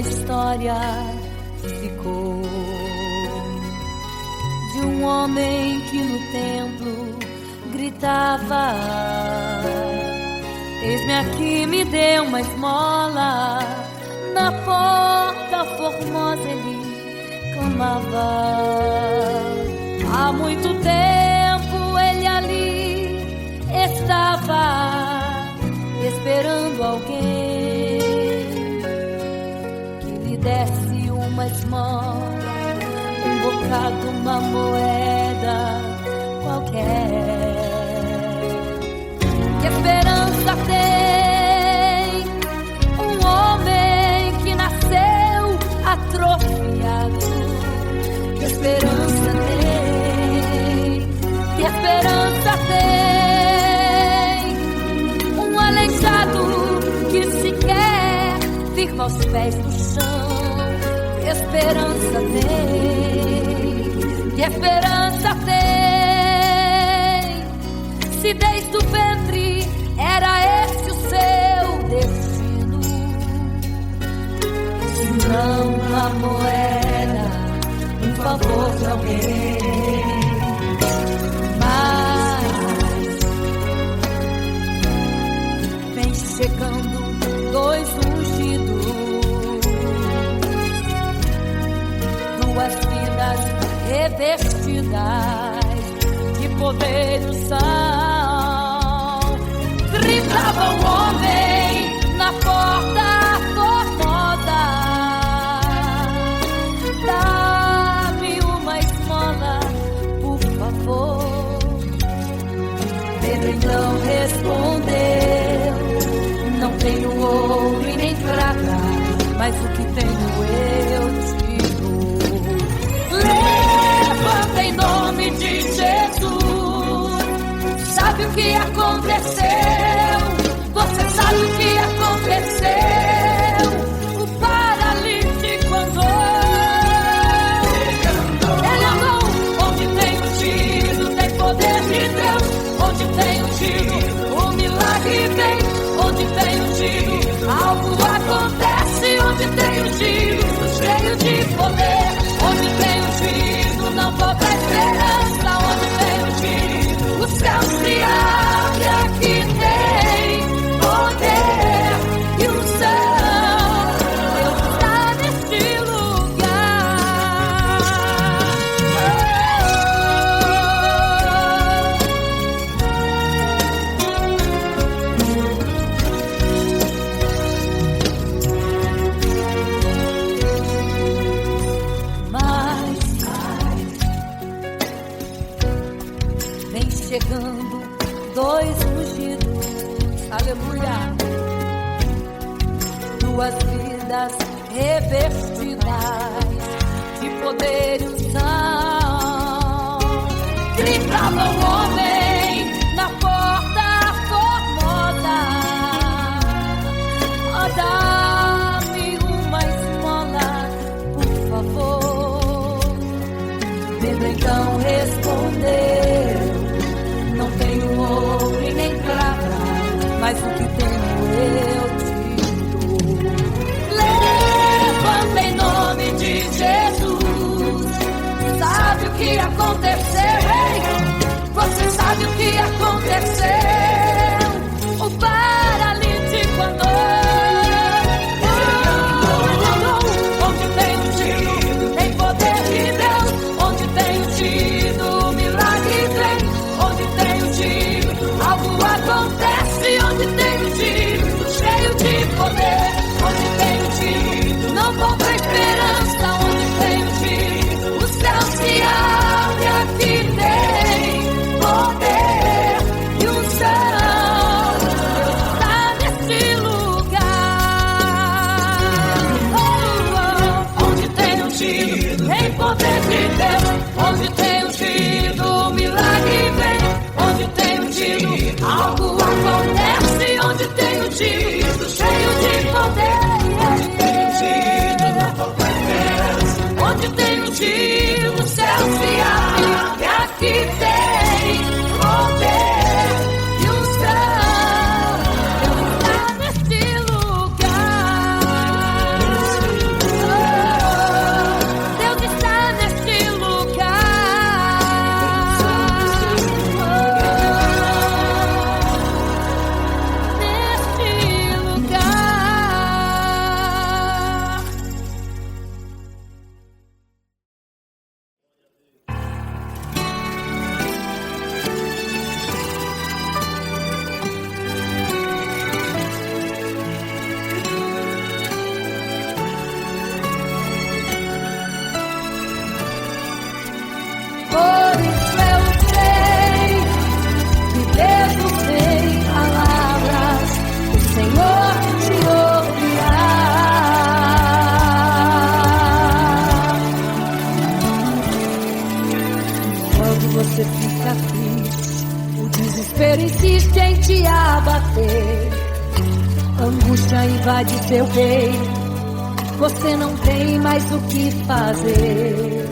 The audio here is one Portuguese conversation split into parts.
história ficou de um homem que no templo gritava: eis-me aqui, me dê uma esmola. Na porta formosa ele clamava. Há muito tempo ele ali estava esperando alguém que lhe desse uma esmola, um bocado, uma moeda qualquer. Que esperança tem um homem que nasceu atrofiado? Que esperança tem? Que esperança tem um aleijado que sequer firma os pés no chão? Que esperança tem? Que esperança tem? Se desde o ventre era esse o seu destino, se não uma moeda, um favor de alguém. Mas vem chegando dois ungidos, duas vidas revestidas de poder e unção. Gritava o homem na porta formosa: dá-me uma esmola, por favor. Pedro então respondeu: não tenho ouro e nem prata, mas o que tenho eu te dou. Levanta em nome de Jesus. Sabe o que aconteceu? Você sabe o que aconteceu? O paralítico andou. Ele andou onde tem ungido, tem poder de Deus. Onde tem ungido, o milagre vem. Onde tem ungido, algo acontece. Onde tem ungido, cheio de poder. Onde tem ungido, não falta esperança. Onde tem ungido, o céu se abre. Aqui tem poder e unção. Deus está neste lugar. Mas vem chegando dois ungidos, aleluia, duas vidas revestidas de poder e unção. Gritava o homem na porta formosa: oh, dá-me uma esmola, por favor. Pedro então respondeu: não tenho ouro e nem prata, mas o que tenho eu te dou. Levanta em nome de Jesus. Sabe o que aconteceu? Você sabe o que aconteceu? O paralítico andou. Ele andou onde tem ungido, tem poder de Deus. Onde tem ungido, o milagre vem. Onde tem ungido, algo acontece. Onde tem ungido, cheio de poder. Onde tem ungido, não falta esperança. Onde tem ungido, o céu se abre. Aqui tem poder e unção. Deus está neste lugar. Onde tem ungido, tem poder de Deus. Onde tem ungido, o milagre vem. Onde tem ungido, algo acontece. Onde tem ungido, cheio de poder. Onde tem ungido, não falta esperança. Onde tem ungido, o céu se abre. E aqui tem poder e unção. Deus está neste lugar. desespero insiste em te abater. Angústia invade seu peito, você não tem mais o que fazer.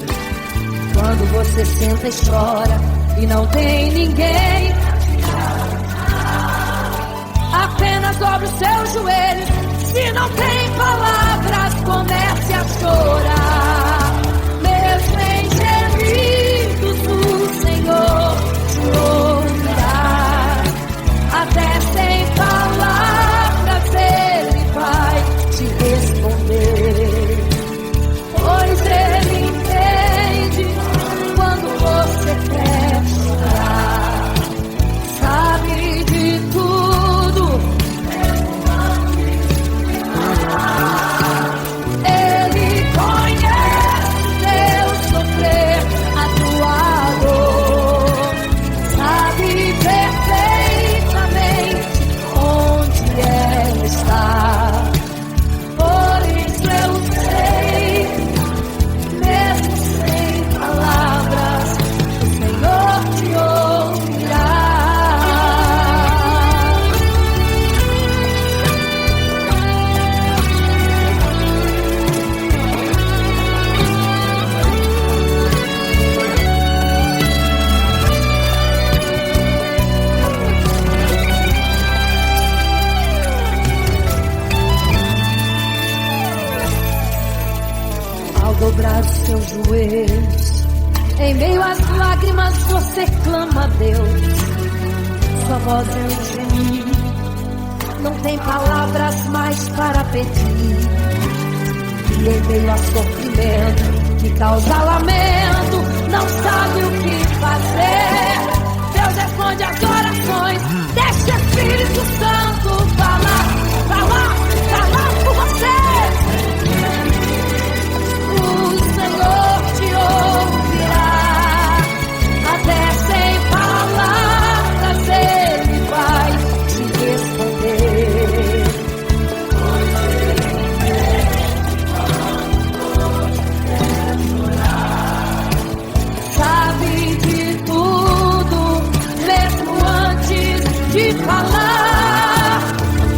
Quando você senta e chora e não tem ninguém, apenas dobre os seus joelhos. Se não tem palavras, comece a chorar. Mesmo em gemidos, o Senhor te ouvirá. Até sem palavras Ele vai te responder, pois Ele entende quando você quer chorar. Sabe de tudo, Ele conhece teu sofrer, a tua dor. Sabe perfeitamente onde ela está. Por isso eu sei, mesmo sem palavras, o Senhor te ouvirá. Ao dobrar os seus joelhos, em meio às lágrimas você clama a Deus. Sua voz é um gemido, não tem palavras mais para pedir. E em meio a sofrimento que causa lamento, não sabe o que fazer. Deus responde as orações, deixa o Espírito Santo falar por você. O Senhor te ouvirá. Até sem palavras Ele vai te responder. Sabe de tudo, mesmo antes de falar.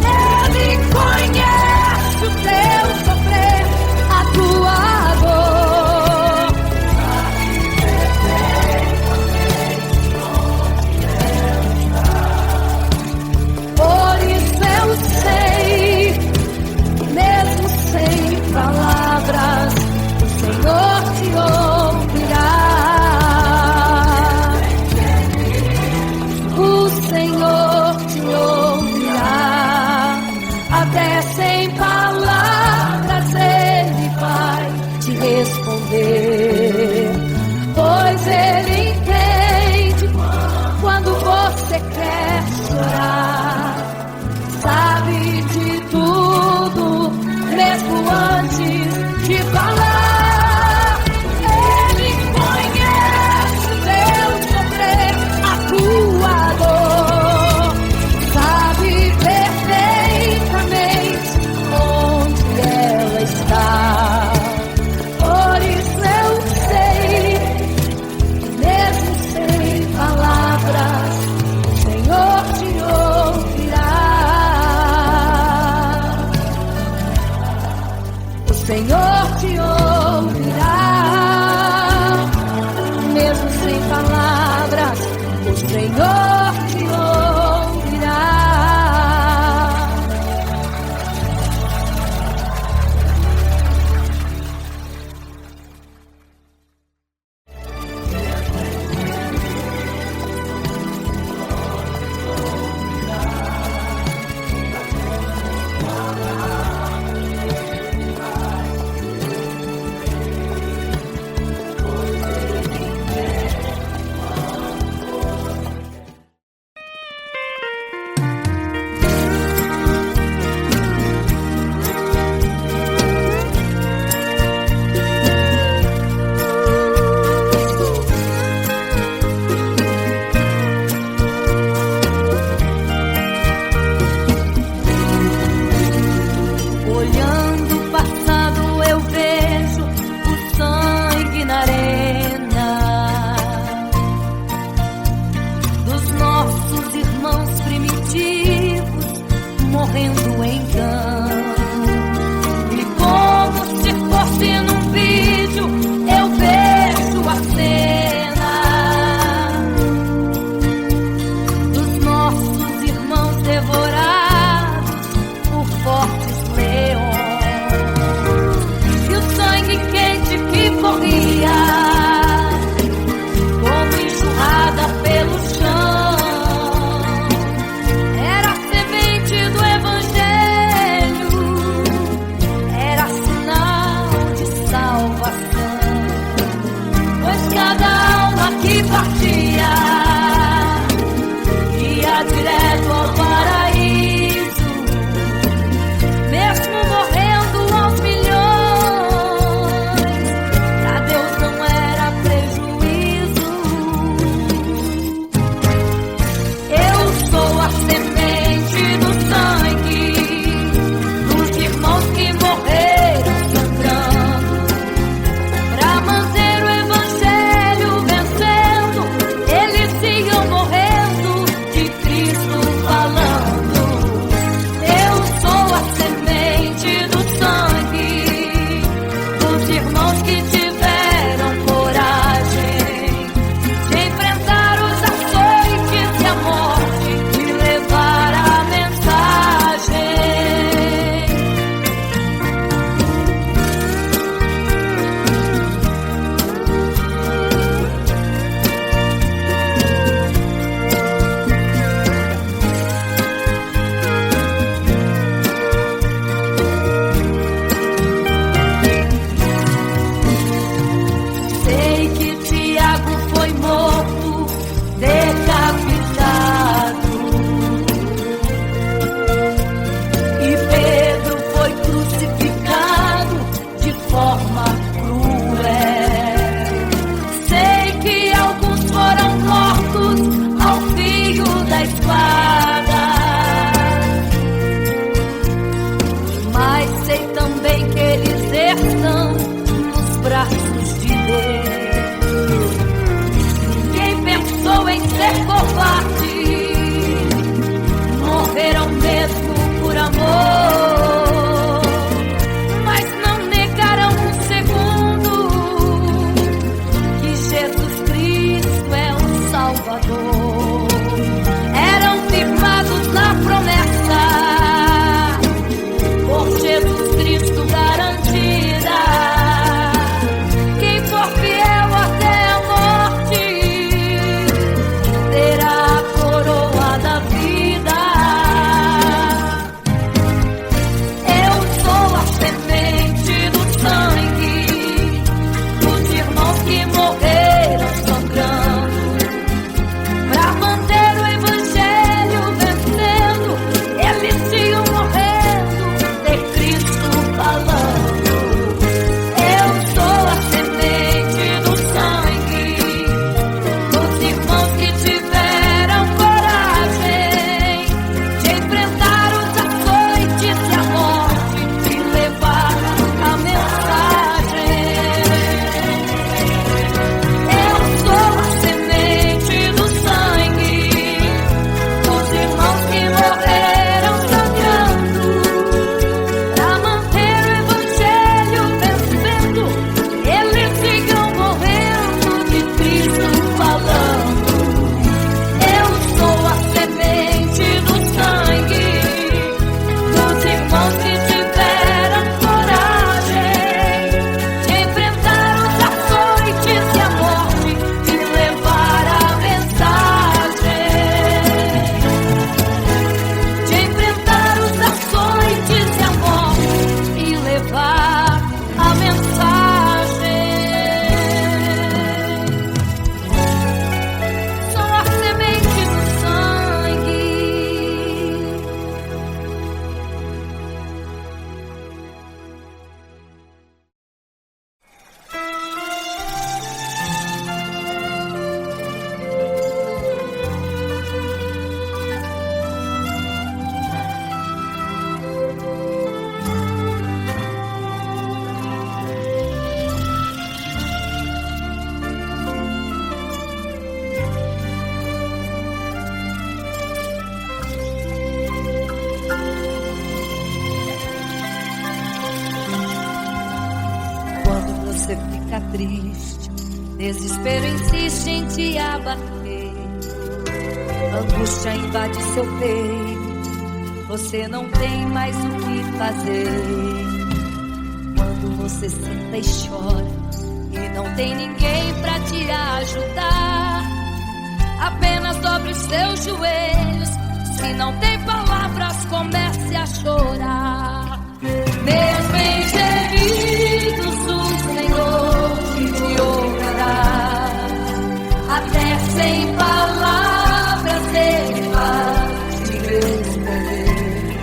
Ele conhece o teu sofrer, a tua dor. Por isso eu sei, mesmo sem palavras, o Senhor te ouvirá. O Senhor te ouvirá. Até sem palavras Ele vai te responder, pois Ele entende quando você quer chorar. Sabe de tudo, mesmo antes de falar. Ele conhece o teu sofrer, a tua dor. Sabe perfeitamente onde ela está. Por isso eu sei, mesmo sem palavras, o Senhor te ouvirá. morrendo então. E como se fosse num vídeo, eu vejo a cena dos nossos irmãos devorados por fortes leões. E o sangue quente que corria como enxurrada pelo chão era a semente do Evangelho, era sinal de salvação. Pois cada alma que partia ia direto ao paraíso, mesmo morrendo aos milhões. Pra Deus não era prejuízo. Eu sou a semente do sangue dos irmãos que morreram sangrando pra manter o Evangelho vencendo. Eles iam morrendo de Cristo falando. Eu sou a semente do sangue dos irmãos que tiveram coragem de enfrentar os açoites e a morte e levar a mensagem. Sei que Tiago foi morto, decapitado, e Pedro foi crucificado de forma cruel. Sei que alguns foram mortos ao fio da espada, mas sei também que eles estão nos braços de Deus. Ninguém pensou em ser covarde, morreram mesmo por amor, mas não negaram um segundo que Jesus Cristo é o Salvador. Eram triste, desespero insiste em te abater, angústia invade seu peito, você não tem mais o que fazer. Quando você senta e chora e não tem ninguém pra te ajudar, apenas dobre os seus joelhos. Se não tem palavras, comece a chorar. Mesmo em gemidos, o Senhor te ouvirá. Até sem palavras Ele vai te responder,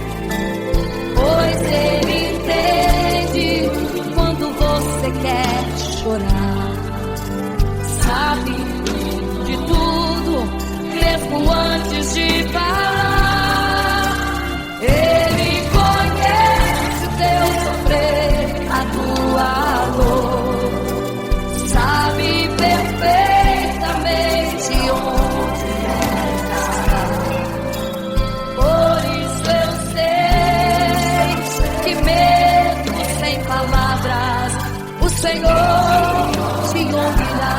pois Ele entende quando você quer chorar. Sabe de tudo, mesmo antes de falar. Ele conhece o teu sofrer, a tua dor, sabe perfeitamente onde está. Por isso eu sei que mesmo sem palavras, o Senhor te ouvirá.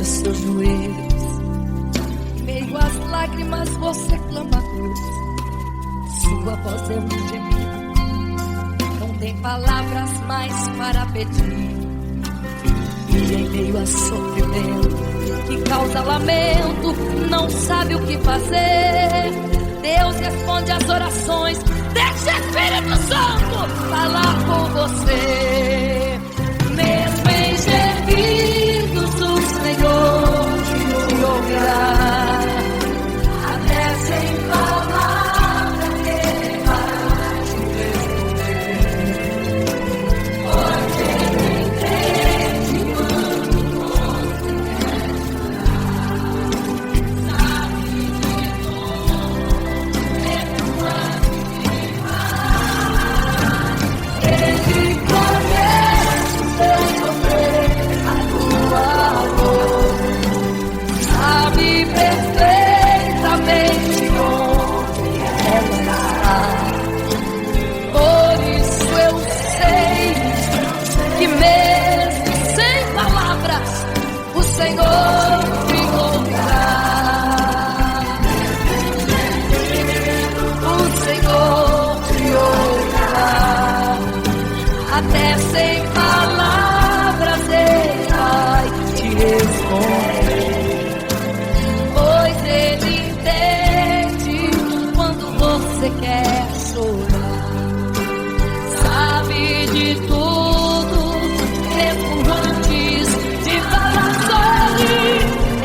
Os seus joelhos, em meio às lágrimas você clama a Deus. Sua voz é um gemido, não tem palavras mais para pedir. E em meio a sofrimento que causa lamento, não sabe o que fazer. Deus responde às orações, deixa o Espírito Santo falar com você. Mesmo em gemidos, o Senhor te ouvirá. Até sem palavras Ele vai te responder, pois Ele entende quando você quer chorar. Sabe de tudo, mesmo antes de falar. Ele conhece o teu sofrer, a tua dor, sabe perfeitamente onde ela está. Por isso eu sei que mesmo sem palavras, o Senhor te ouvirá. O Senhor te ouvirá. Até sem palavras Ele vai te responder, pois Ele entende quando você quer chorar. Sabe de tudo, mesmo antes de falar sobre.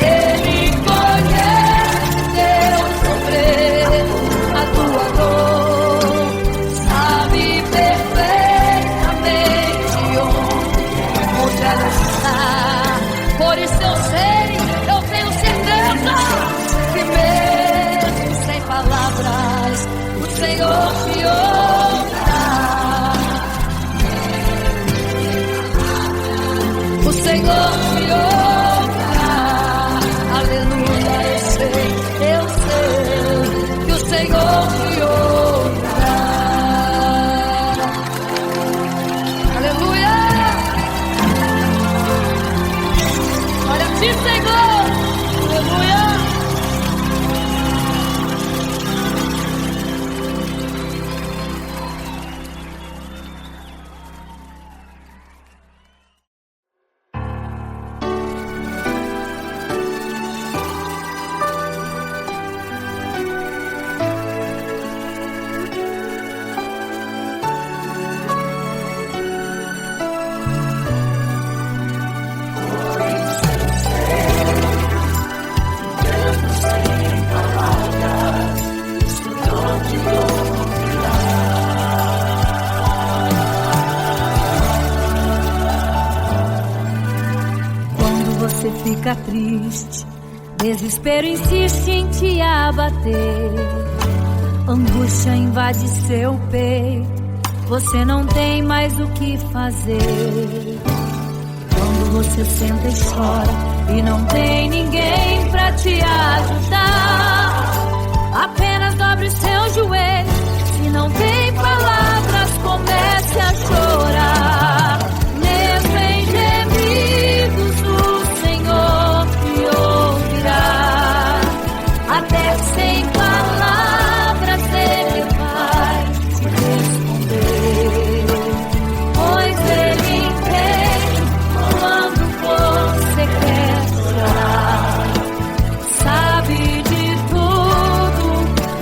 Ele conhece teu sofrer, a tua dor, sabe perfeitamente onde ela está. Por isso eu sei, eu tenho certeza que mesmo sem palavras, o Senhor te ouvirá. O Senhor te ouvirá. Aleluia, eu sei que o Senhor te ouvirá. Aleluia. Glória a ti, Senhor. Aleluia. Fica triste, Desespero insiste em te abater, angústia invade seu peito, você não tem mais o que fazer. Quando você senta e chora e não tem ninguém pra te ajudar, apenas dobre os seus joelhos. Se não tem palavras, comece a chorar. Mesmo em gemidos, o Senhor te ouvirá. Até sem palavras Ele vai te responder, pois Ele entende quando você quer chorar. Sabe de tudo,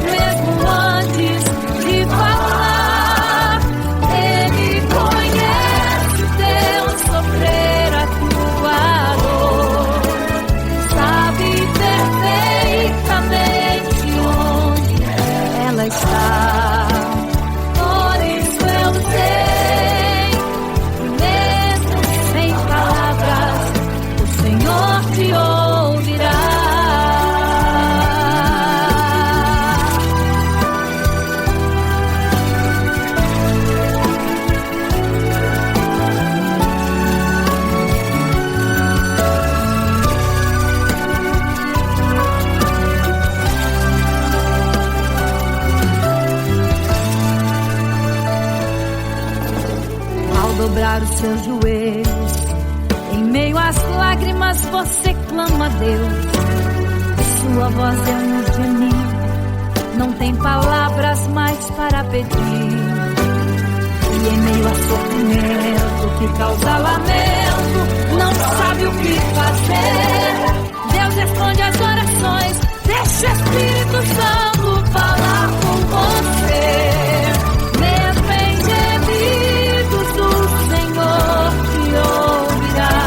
mesmo antes de falar. Ele conhece o teu sofrer, a tua dor. Sabe perfeitamente onde ela está. Por isso eu sei que mesmo sem palavras, o Senhor te ouvirá. Ao dobrar os seus joelhos, em meio às lágrimas você clama a Deus. Sua voz é um gemido, não tem palavras mais para pedir. E em meio a sofrimento que causa lamento, não sabe o que fazer. Deus responde às orações, deixa o Espírito Santo falar com você. Mesmo em gemidos, o Senhor te ouvirá.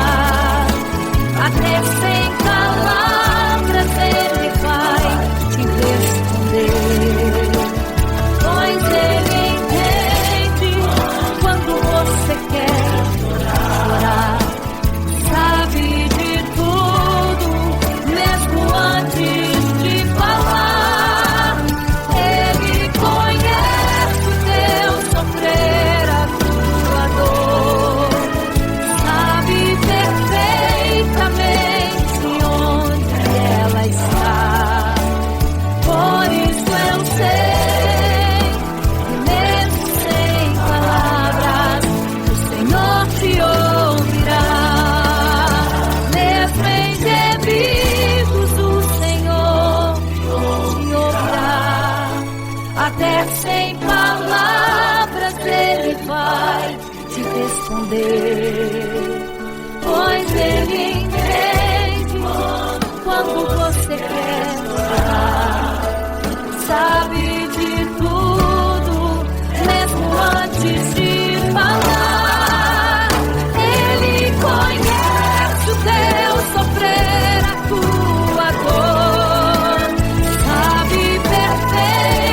Até sem palavras Ele vai te responder, pois Ele entende quando você quer chorar. Sabe de tudo, mesmo antes de falar. Ele conhece o teu sofrer, a tua dor. Sabe perfeitamente onde ela está. Por isso eu sei que mesmo sem palavras, o Senhor te ouvirá. Mesmo em gemidos, o Senhor te ouvirá. Até sem palavras Ele vai te responder, pois Ele entende quando você quer chorar. Sabe de tudo, mesmo antes de falar. Ele conhece o teu sofrer, a tua dor. Sabe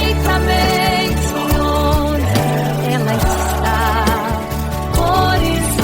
perfeitamente onde ela está. Por isso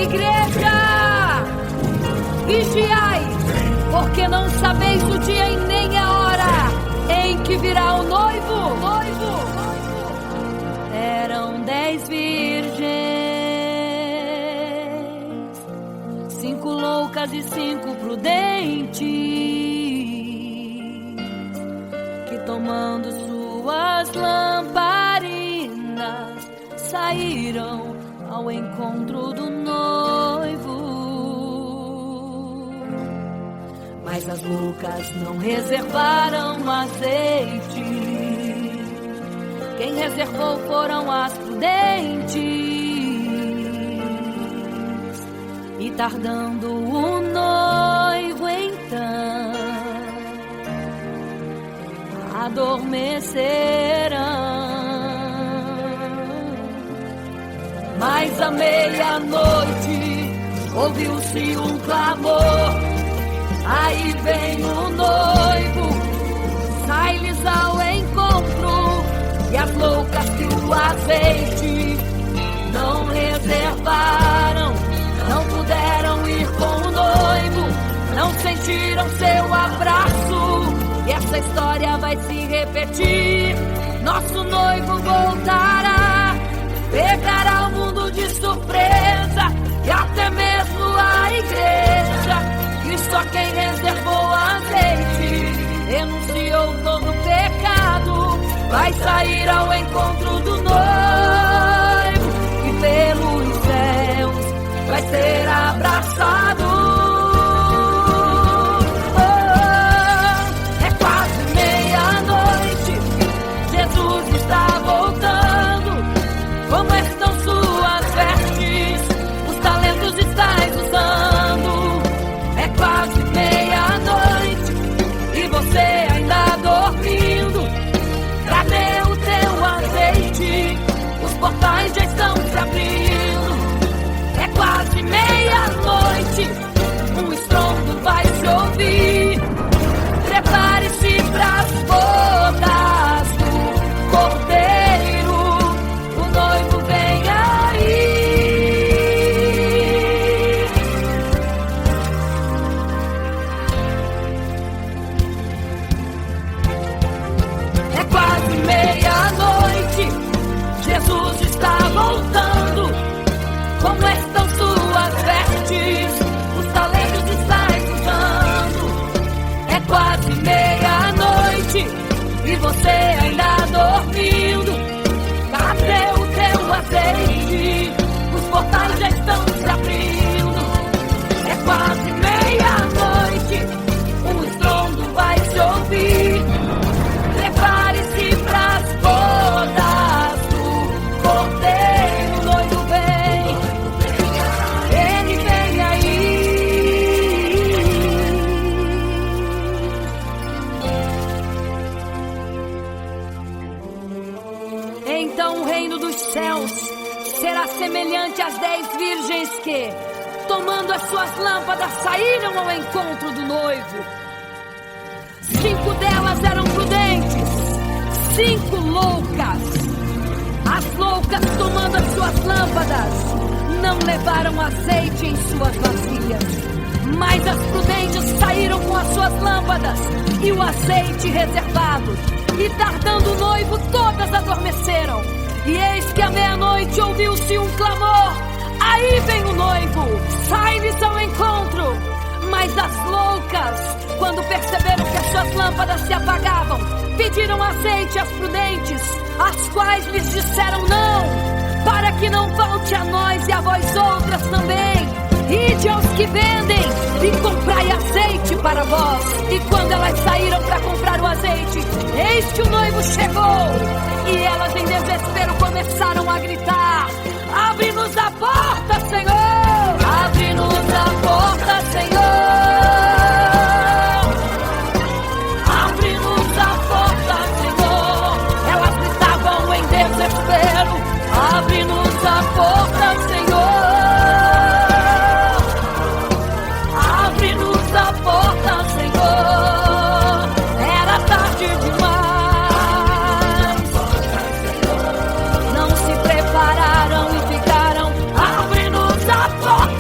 Igreja, vigiai, porque não sabeis o dia e nem a hora em que virá o noivo. Eram 10 virgens, 5 loucas e 5 prudentes, que tomando suas lamparinas saíram ao encontro do noivo. Mas as loucas não reservaram azeite. Quem reservou foram as prudentes. E tardando o noivo então, adormecerão. Mas à meia-noite ouviu-se um clamor: aí vem o noivo, sai-lhes ao encontro. E as loucas que o azeite não reservaram, não puderam ir com o noivo, não sentiram seu abraço. E essa história vai se repetir. Nosso noivo voltará, pegará o mundo de surpresa, e até mesmo a igreja. E só quem reservou azeite, renunciou todo pecado, vai sair ao encontro do noivo, e pelos céus vai ser abraçado. É quase meia-noite, Jesus está voltando. Como estão suas vestes? Os talentos estáis usando. É quase meia-noite e você ainda dormindo. Cadê o teu azeite? Os portais já estão se abrindo. É quase meia-noite, um estrondo vai se ouvir. Prepare-se pras bodas do Cordeiro, o noivo vem aí. É quase meia-noite, Jesus está voltando. Como estão suas vestes? Os talentos estáis usando. É quase meia-noite e você ainda dormindo. Cadê o teu azeite? Os portais já estão se abrindo. É quase meia-noite, um estrondo vai se ouvir. Prepare-se pras bodas do Cordeiro, o noivo vem, ele vem aí. Então o reino dos céus será semelhante às 10 virgens que, tomando as suas lâmpadas, saíram ao encontro do noivo. 5 delas eram prudentes, 5 loucas. As loucas, tomando as suas lâmpadas, não levaram azeite em suas vasilhas. Mas as prudentes saíram com as suas lâmpadas e o azeite reservado. E tardando o noivo, todas adormeceram. E eis que à meia-noite ouviu-se um clamor: aí vem o noivo, sai-lhes ao encontro. Mas as loucas, quando perceberam que as suas lâmpadas se apagavam, pediram azeite às prudentes, as quais lhes disseram não, para que não falte a nós e a vós outras também. Ide aos que vendem e comprai azeite para vós. E quando elas saíram para comprar o azeite, eis que o noivo chegou. E elas em desespero começaram a gritar: abre-nos a porta, Senhor! Abre-nos a porta, Senhor! Abre-nos a porta, Senhor! Elas gritavam em desespero: abre-nos a porta, Senhor! Abre-nos a porta, Senhor! Era tarde demais. Não se prepararam e ficaram: abre-nos a porta!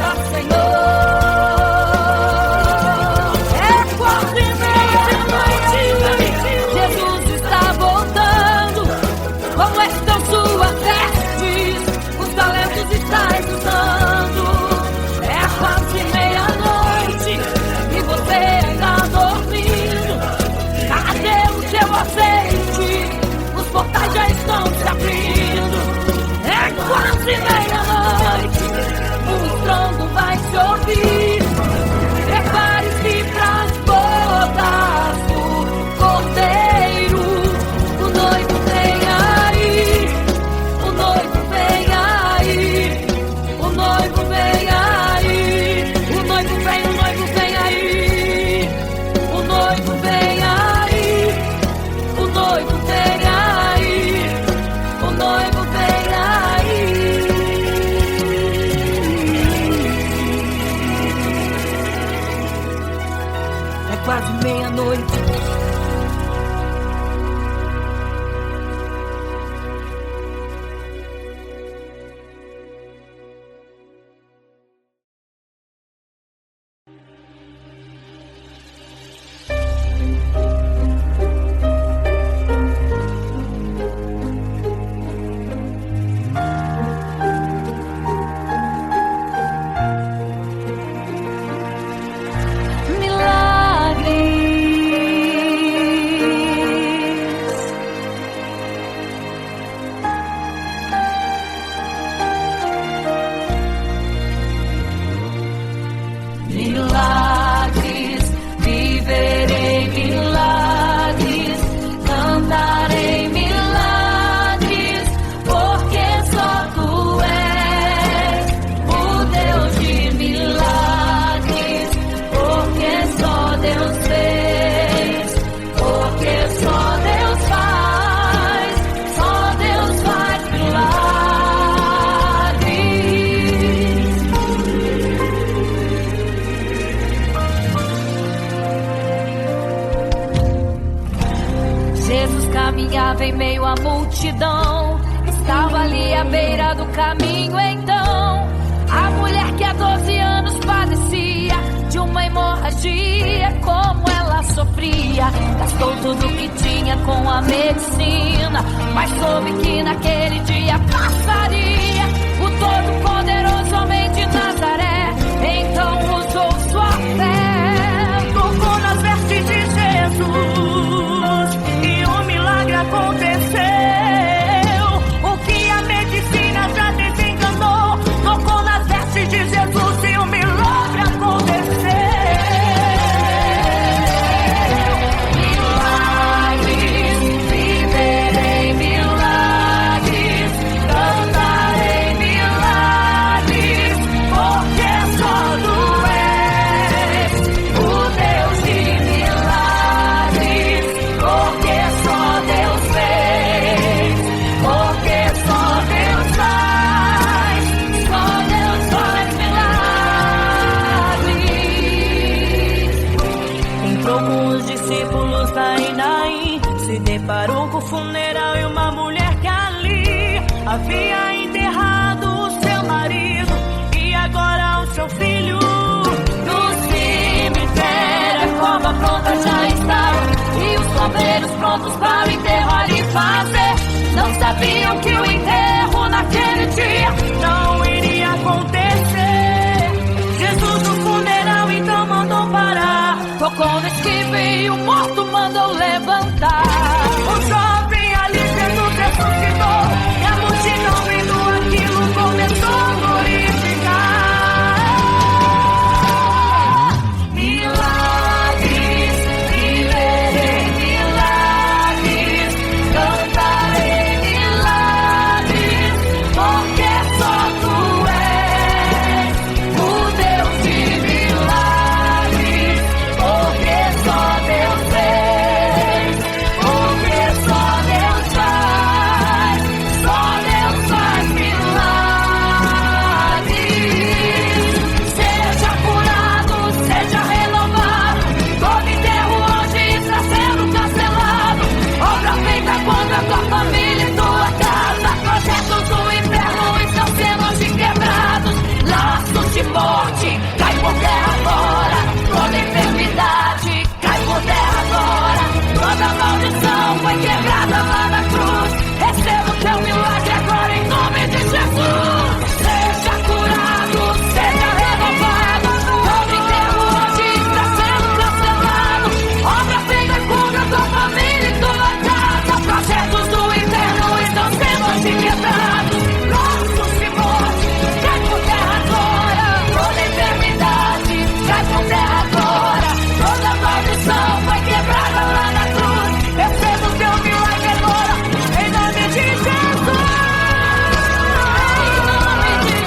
multidão estava ali à beira do caminho. Então a mulher que há 12 anos padecia de uma hemorragia, como ela sofria, gastou tudo que tinha com a medicina, mas soube que naquele dia passaria o todo-poderoso homem de Nazaré. Então usou sua fé, tocou nas vestes de Jesus e um milagre aconteceu. O que a medicina já desenganou, tocou nas vestes de Jesus e um milagre aconteceu. Milagres, viverei milagres, cantarei milagres, porque só tu és o Deus de milagres, porque só Deus fez, porque só Deus faz milagres. Entrou com os discípulos em Naim, se deparou com o funeral e uma mulher que ali havia enterrado o seu marido e agora o seu filho. No cemitério a cova pronta já estava e os bombeiros prontos para o enterrar e fazer. Não sabiam que o enterro naquele dia não iria acontecer. Jesus no funeral então mandou parar, tocou no esquife e o morto mandou levantar. O jovem ali Jesus ressuscitou e a multidão vendo aquilo começou a glorificar. Milagres, viverei milagres, cantarei milagres, porque só tu és o Deus de milagres, porque só Deus fez, porque só Deus faz milagres. Seja curado, seja renovado, todo enterro hoje está sendo cancelado. Obra feita contra a tua família e tua casa, projetos do inferno estão sendo hoje quebrados. Laços de morte, cai por terra agora, toda enfermidade, cai por terra agora, toda maldição foi quebrada lá na cruz. Receba o teu milagre agora em nome de Jesus. Seja curado, seja renovado, todo enterro hoje está sendo cancelado. Obra feita contra a tua família e tua casa, projetos do inferno estão sendo hoje quebrados. Laços de morte, cai por terra agora, toda enfermidade, cai por terra agora, toda maldição foi quebrada lá na cruz. Receba o teu milagre agora, em nome de Jesus. Em nome de Jesus.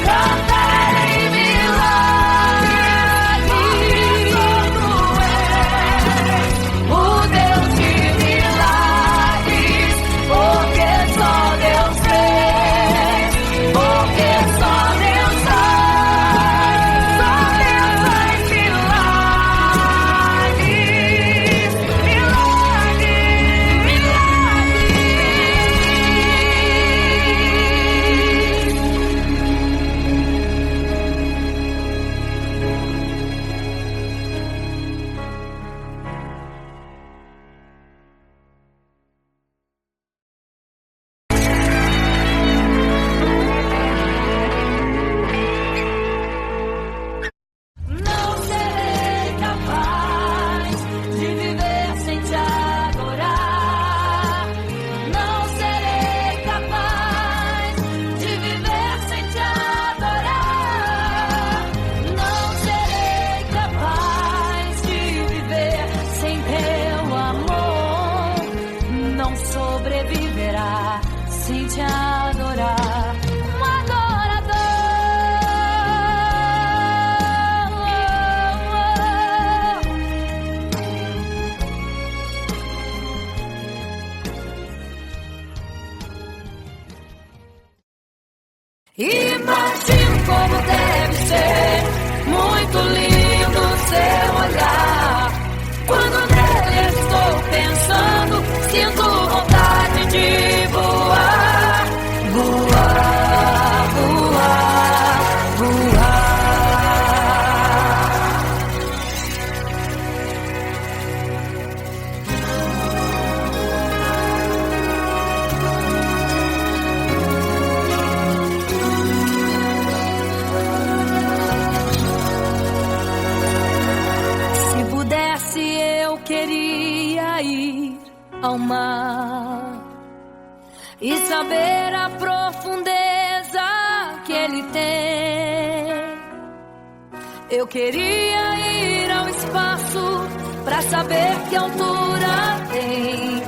Cantarei milagres, o Deus de milagres, porque só Deus fez, porque só Deus faz milagres, milagres, Não serei capaz de viver sem te adorar. Não serei capaz de viver sem te adorar. Não serei capaz de viver sem teu amor. Não sobreviverá sem te adorar. Um adorador. Imagino como deve ser, muito lindo seu olhar. ao mar e saber a profundeza que ele tem. Eu queria ir ao espaço pra saber que altura tem,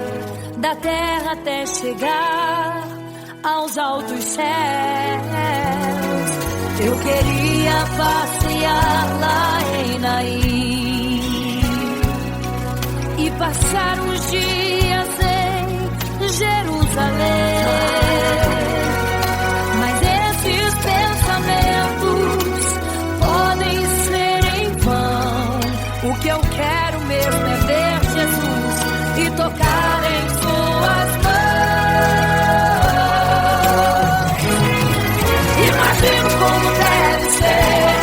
da terra até chegar aos altos céus. Eu queria passear lá em Naim e passar uns dias em Jerusalém. Mas esses pensamentos podem ser em vão. O que eu quero mesmo é ver Jesus e tocar em suas mãos. Imagino como deve ser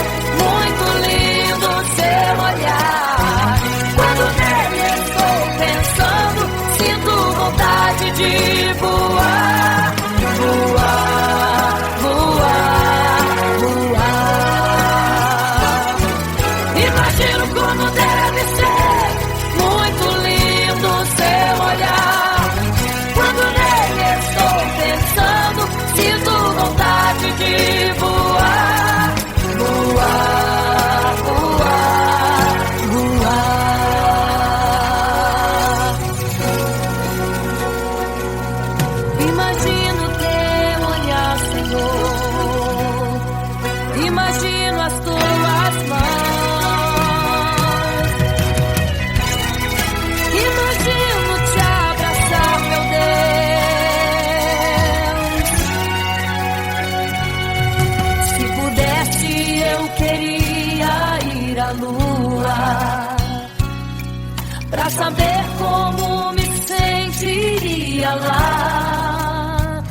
muito lindo seu olhar. Quando nele estou pensando, sinto vontade de voar, voar, voar, voar. Imagino como deve ser muito lindo seu olhar. Quando nele estou pensando, sinto vontade de voar, voar, voar, voar. Imagino teu olhar, Senhor. Imagino as tuas mãos. Imagino te abraçar, meu Deus. Se pudesse, eu queria ir à lua pra saber como me sentiria lá.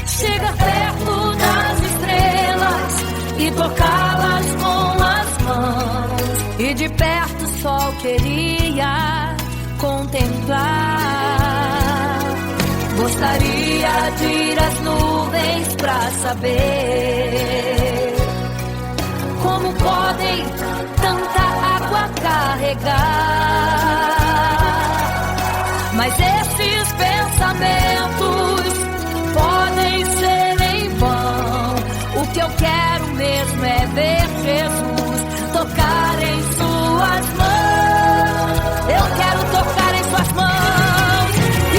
Chegar perto das estrelas e tocá-las com as mãos. E de perto só queria contemplar. Gostaria de ir às nuvens pra saber como podem tanta água carregar. Mas esses pensamentos podem ser em vão. O que eu quero mesmo é ver Jesus tocar em suas mãos. Eu quero tocar em suas mãos.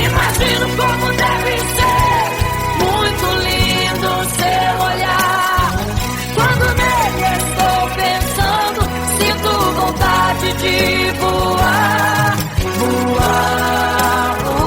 Imagino como deve ser muito lindo seu olhar. Quando nele estou pensando, sinto vontade de voar, voar, voar.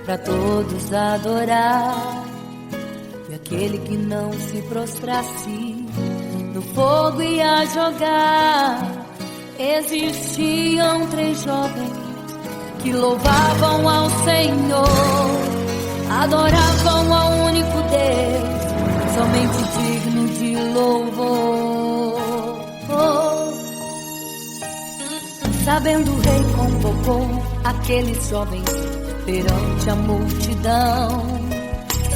pra todos adorar. E aquele que não se prostrasse no fogo ia jogar. Existiam 3 jovens que louvavam ao Senhor, adoravam ao único Deus, somente digno de louvor. Sabendo o rei convocou aqueles jovens perante a multidão.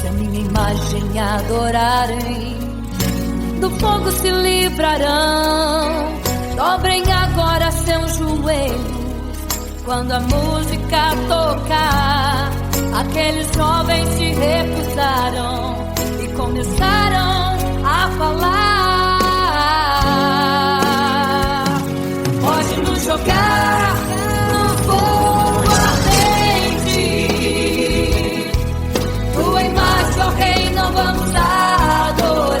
Se a minha imagem adorarem, do fogo se livrarão. Dobrem agora seus joelhos quando a música tocar. Aqueles jovens se recusaram e começaram a falar. Pode nos jogar no fogo ardente, tua imagem, ó Rei, não vamos adorar.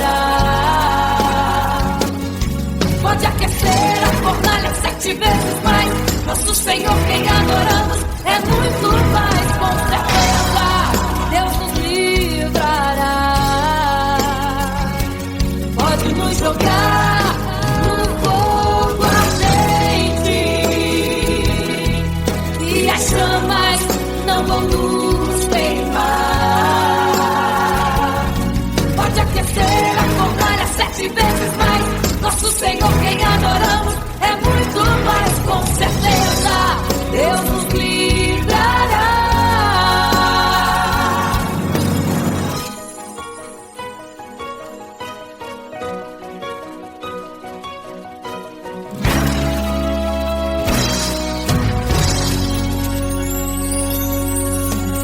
Pode aquecer a fornalha 7 vezes mais. Nosso Senhor, quem adoramos, é muito mais, com certeza Deus nos livrará. Pode nos jogar no fogo ardente e as chamas não vão nos queimar. Pode aquecer a fornalha 7 vezes mais. Nosso Senhor, quem adoramos, é muito mais, com certeza Deus nos livrará.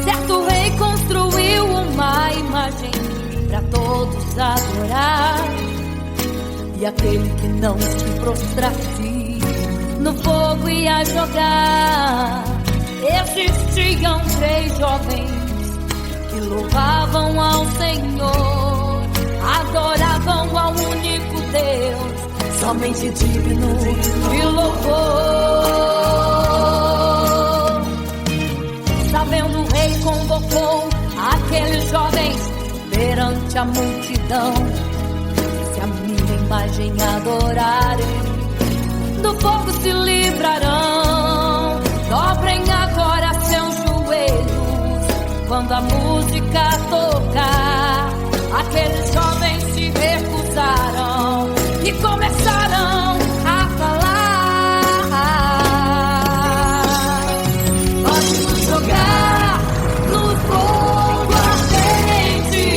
Certo rei construiu uma imagem para todos adorar. E aquele que não se prostrasse no fogo ia jogar. Existiam 3 jovens que louvavam ao Senhor, adoravam ao único Deus, somente digno de louvor. Sabendo o rei convocou aqueles jovens perante a multidão. Se a minha imagem adorarem, do fogo se livrarão. Dobrem agora seus joelhos quando a música tocar. Aqueles jovens se recusaram e começaram a falar. Pode nos jogar no fogo ardente,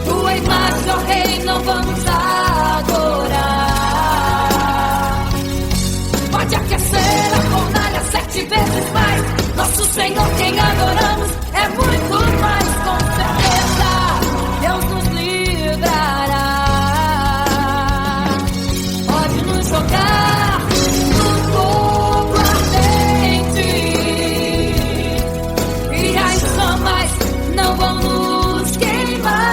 tua imagem, ó Rei, não vamos adorar. Pode aquecer a fornalha 7 vezes mais. Nosso Senhor, quem adoramos, é muito mais, com certeza Deus nos livrará. Pode nos jogar no fogo ardente e as chamas não vão nos queimar.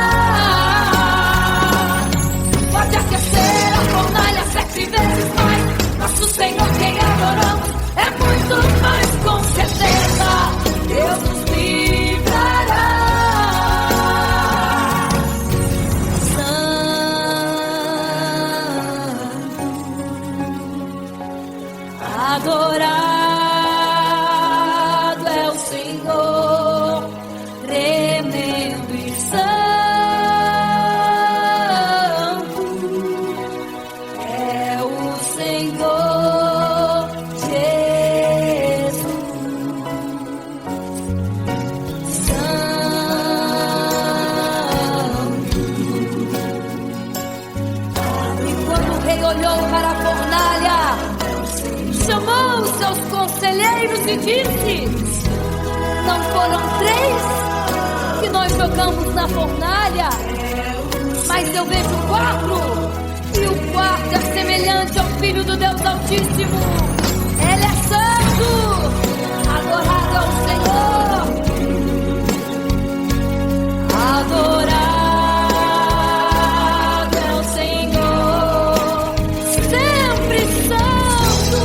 Pode aquecer a fornalha 7 vezes mais. Nosso Senhor, quem adoramos, é muito mais, com certeza Deus nos livrará. Santo, adorado é o Senhor, tremendo e santo é o Senhor Jesus. Santo. E quando o rei olhou para a fornalha, chamou os seus conselheiros e disse: não foram 3 que nós jogamos na fornalha, mas eu vejo 4, e o quarto é semelhante ao Filho do Deus Altíssimo. Ele é santo, adorado ao Senhor, adorado é o Senhor, sempre santo.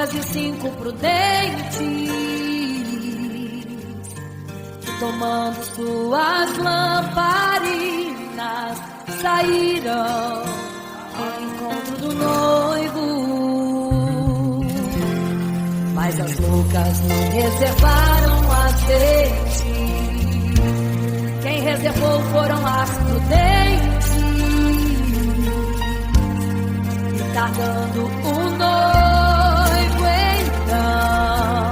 loucas e 5 prudentes, tomando suas lamparinas, saíram ao encontro do noivo. Mas as loucas não reservaram azeite. Quem reservou foram as prudentes, e tardando o noivo então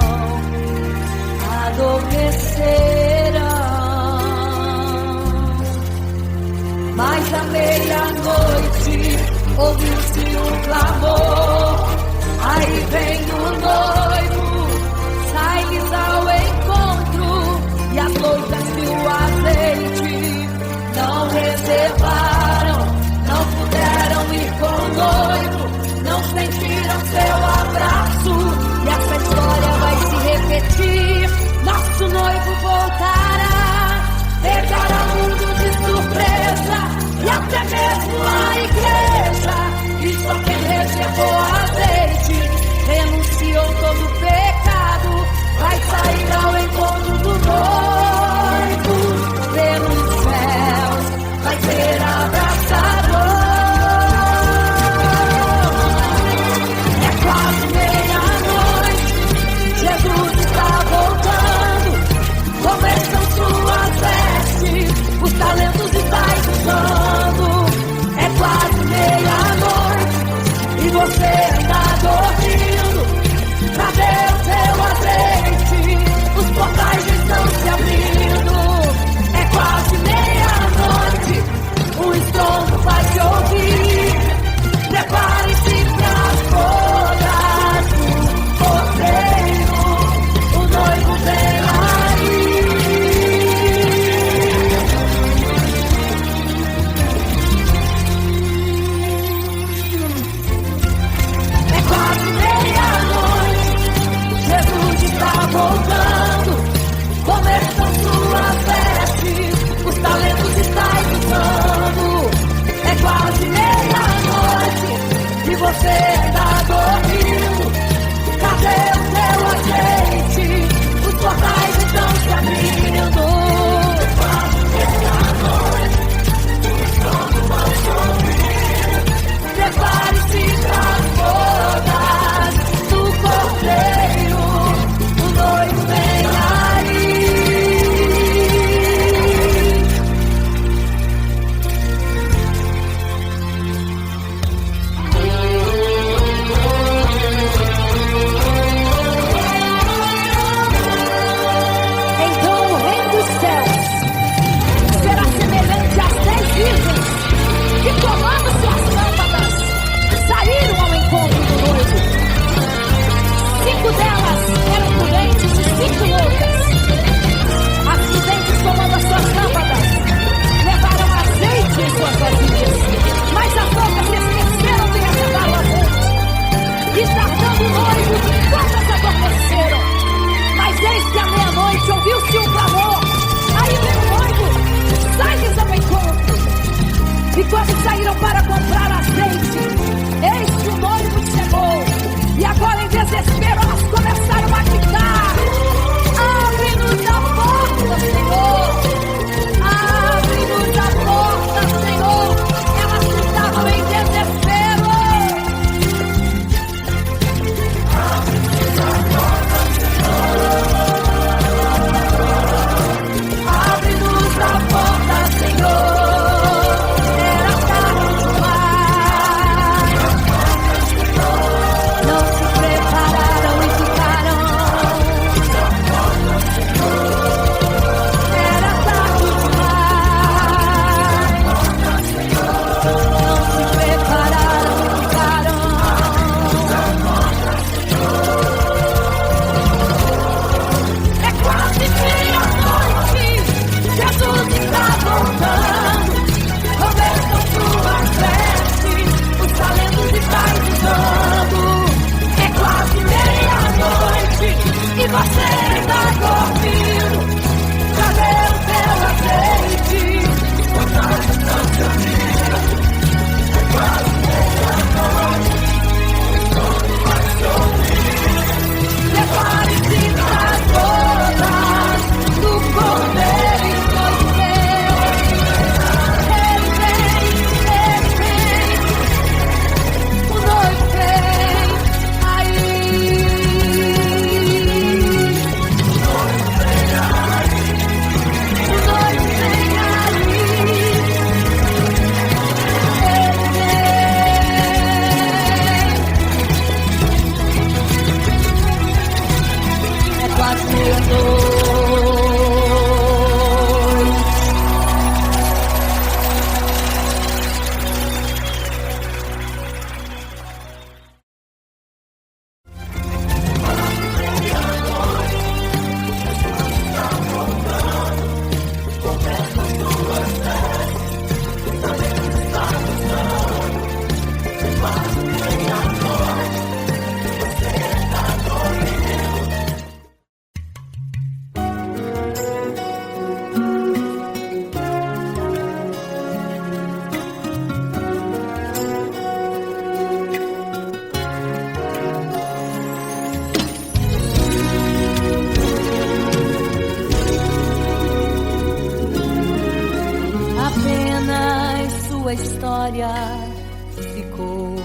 adormeceram. Mas à meia-noite ouviu-se um clamor: aí vem o noivo, sai-lhes ao encontro. E as loucas que o azeite não reservaram, não puderam ir com o noivo, não sentiram seu abraço. E essa história vai se repetir. Nosso noivo voltará, pegará o mundo de surpresa, e até mesmo a igreja. E só quem reservou azeite, renunciou todo o pecado, vai sair ao encontro do noivo. Pelos céus vai ser abraçador. É quase meia-noite, Jesus está voltando. Começam suas vestes, os talentos estáis usando. É quase meia-noite e você está dormindo. Cadê o seu azeite? Os portais estão se abrindo. É quase meia-noite, o estrondo vai se ouvir. Prepare-se para as bodas do cordeiro, o noivo vem aí. É quase meia-noite, Jesus está voltando. Começam suas vestes, os talentos estáis usando. É quase meia-noite e você está dormindo. Cadê o seu azeite? Os portais estão se abrindo. É quase meia-noite, o estrondo vai sorrir. Prepare-se para as bodas do cordeiro, o noivo vem aí. Então o reino dos céus será semelhante às 10 virgens que, tomando suas lâmpadas, saíram ao encontro do noivo. 5 delas eram prudentes e 5 loucas. As prudentes, tomando as suas lâmpadas, levaram azeite em suas vasilhas, mas as loucas se esqueceram de reservar o azeite. E tardando o noivo, todas adormeceram. Mas eis que à meia-noite ouviu-se um clamor: aí vem o noivo, sai-lhes ao encontro. E quando saíram para comprar azeite, eis que o noivo chegou. E agora, em desespero, elas começaram a gritar: abre-nos a porta, Senhor! Abre-nos a porta, Senhor! Elas gritavam em desespero. Abre-nos a porta, Senhor! Abre-nos a porta, Senhor! Era tarde demais. Não se prepararam e ficaram. Era tarde demais. Não se prepararam e ficaram. É quase meia-noite, Jesus está voltando. Começam suas vestes, os talentos estáis usando. É quase meia-noite e você está dormindo. Cadê o seu azeite? Os portais estão se abrindo. É quase meia-noite, o estrondo vai se ouvir. memória ficou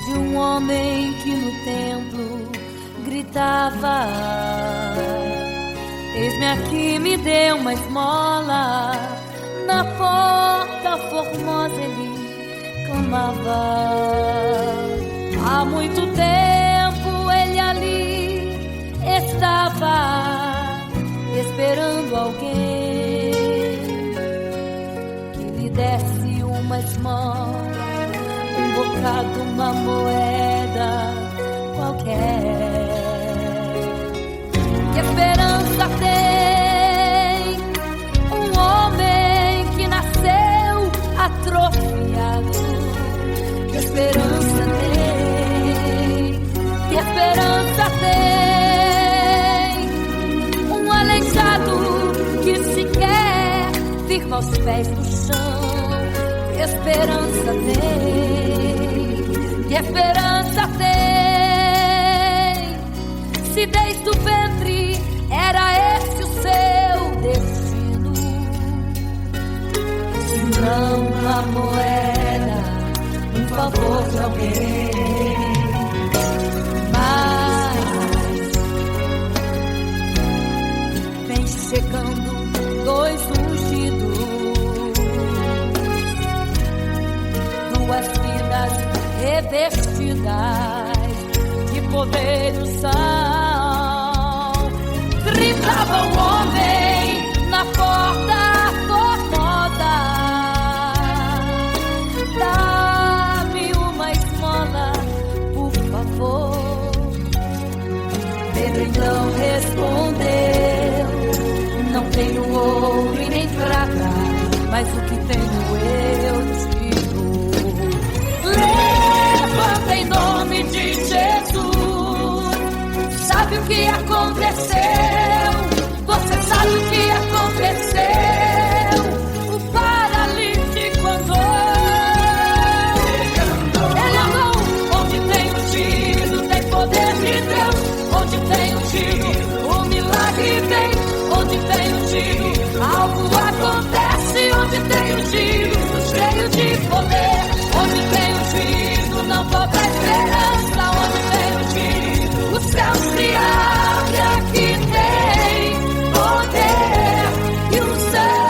de um homem que no templo gritava: eis-me aqui, me dê uma esmola. Na porta formosa ele clamava. Há muito tempo ele ali estava esperando alguém que lhe desse uma esmola, um bocado, uma moeda qualquer. Que esperança tem um homem que nasceu atrofiado? Que esperança tem? Que esperança tem um aleijado que sequer firma os pés no chão? Que esperança tem? Que esperança tem? Se desde o ventre era esse o seu destino, se não uma moeda, um favor pra alguém. Mas vem chegando dois ungidos, duas vidas revestidas de poder e unção. Gritava o homem na porta formosa: dá-me uma esmola, por favor. Pedro então respondeu: não tenho ouro e nem prata, mas o que tenho eu te dou. Levanta em nome de Jesus. Sabe o que aconteceu? Você sabe o que aconteceu? O paralítico andou. Ele andou onde tem ungido, tem poder de Deus. Onde tem ungido, o milagre vem. Onde tem ungido, algo acontece. Onde tem ungido, cheio de poder. Onde tem ungido, não falta esperança. Onde tem ungido, o céu se abre. Aqui tem poder e unção.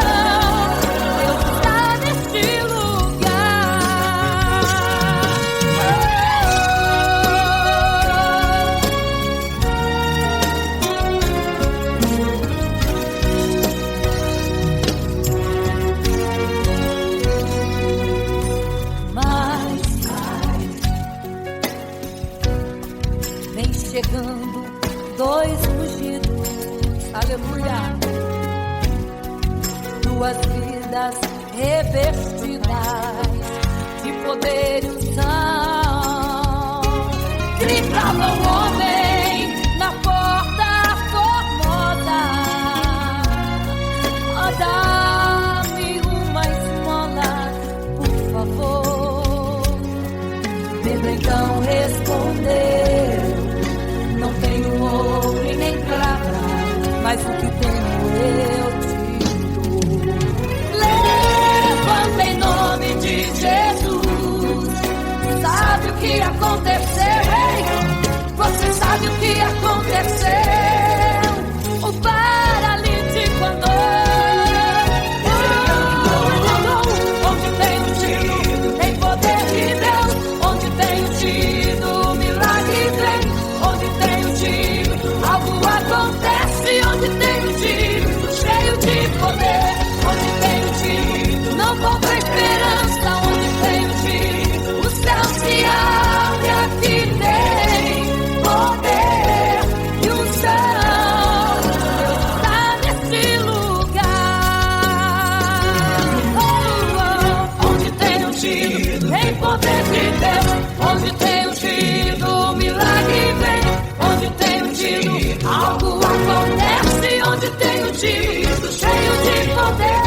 Deus está neste lugar. Mas vem chegando dois ungidos, aleluia, duas vidas revestidas de poder e unção. Gritava o homem na porta formosa: oh, dá-me uma esmola, por favor. Pedro então respondeu: não tenho ouro e nem prata, mas o que tenho eu te dou. Levanta em nome de Jesus. Sabe o que aconteceu? Ei, você sabe o que aconteceu? O paralítico andou. Onde tem ungido, tem poder de Deus. Onde tem ungido, o milagre vem. Onde tem ungido, algo acontece. Onde tem ungido, cheio de poder. Onde tem ungido, não falta esperança. Onde tem ungido, o céu se abre. Aqui tem poder e unção. Deus está nesse lugar. Oh, oh. Onde tem ungido, tem poder de Deus. Onde tem ungido, o milagre vem. Onde tem ungido, algo acontece. Onde tem ungido, cheio de poder.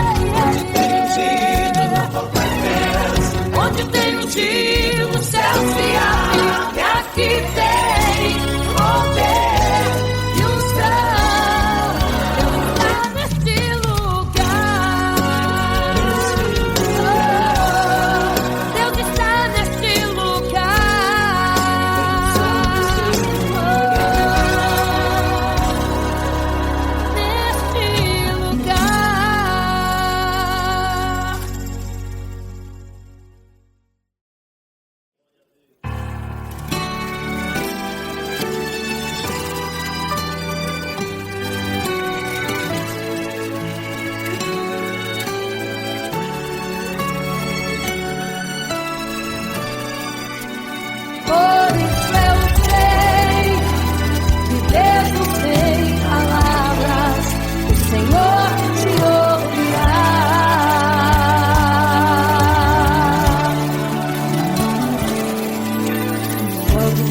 Onde tem ungido, não falta esperança. Onde tem ungido, o céu se abre. E aqui tem poder e unção. Deus está neste lugar.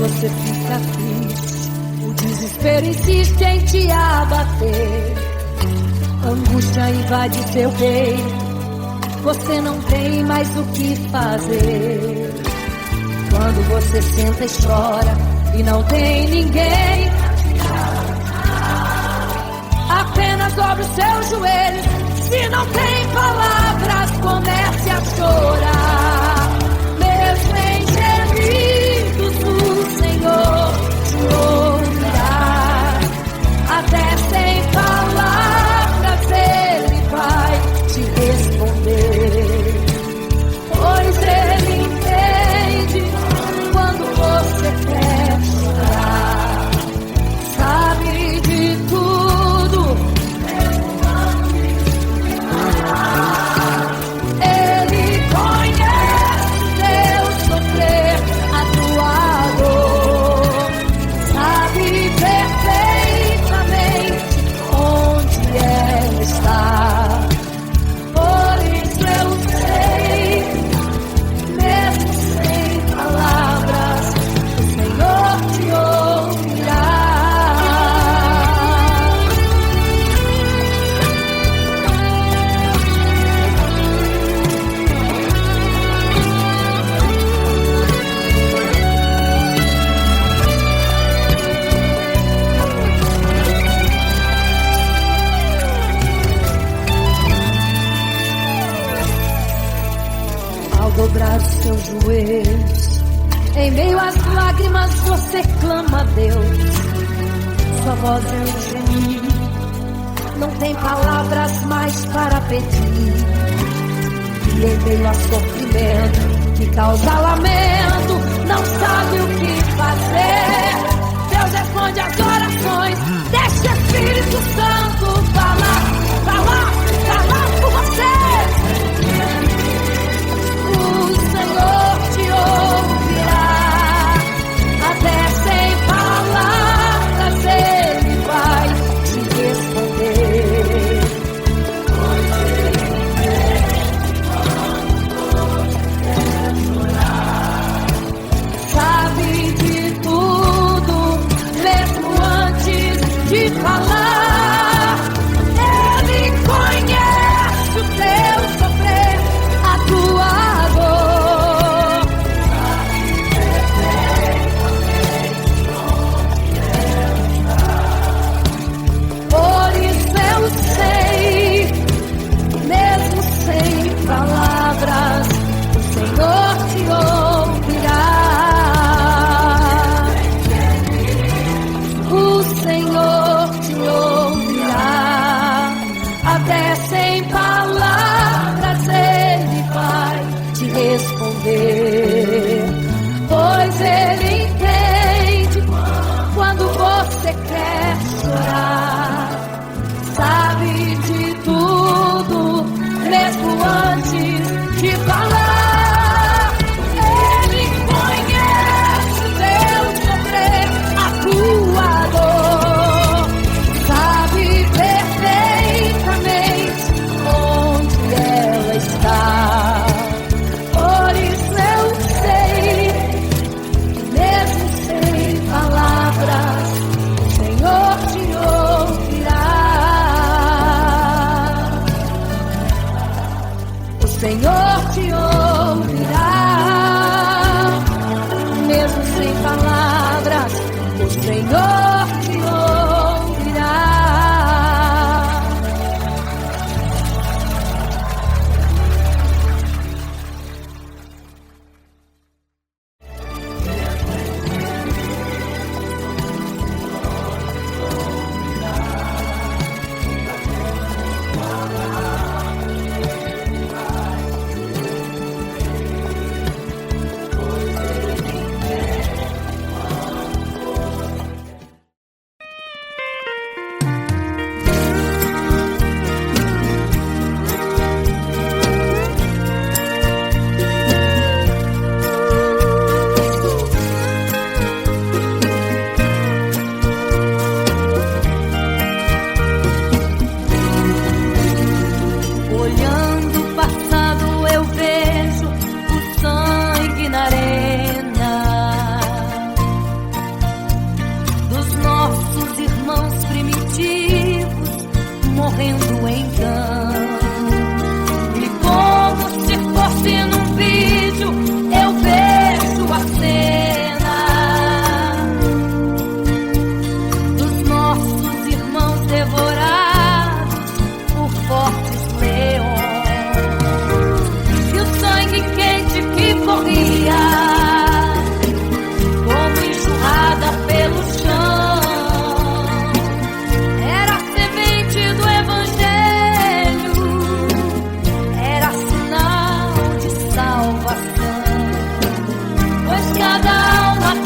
você fica triste, o desespero insiste em te abater. Angústia invade seu peito, você não tem mais o que fazer. Quando você senta e chora e não tem ninguém, apenas dobre os seus joelhos. Se não tem palavras, comece a chorar. Mesmo em gemidos, o Senhor te ouvirá. Até sem palavras Ele vai te responder, pois Ele entende quando você quer chorar. Sabe de tudo, Ele conhece teu sofrer, a tua dor. Sabe perfeitamente onde ela está. Por isso eu sei, mesmo sem palavras, o Senhor te ouvirá. Ao dobrar os seus joelhos, em meio às lágrimas você clama a Deus. Sua voz é um gemido, não tem palavras mais para pedir. E em meio a sofrimento que causa lamento, não sabe o que fazer. Deus responde as orações, deixa o Espírito Santo falar por você. O Senhor te ouvirá, até sem palavras Ele vai te responder. Sabe de tudo, mesmo antes de falar. Ele conhece o teu sofrer, a tua dor. Por isso eu sei, mesmo sem palavras, o Senhor te ouvirá. O Senhor te ouvirá, até sem palavras Ele vai te responder, pois Ele entende quando você quer chorar. Sabe de tudo, mesmo antes de falar. Ele conhece o teu sofrer, a tua dor. Sabe perfeitamente onde ela está. Por isso eu sei, mesmo sem palavras, o Senhor te ouvirá. O Senhor te ouvirá, mesmo sem palavras, o Senhor te ouvirá.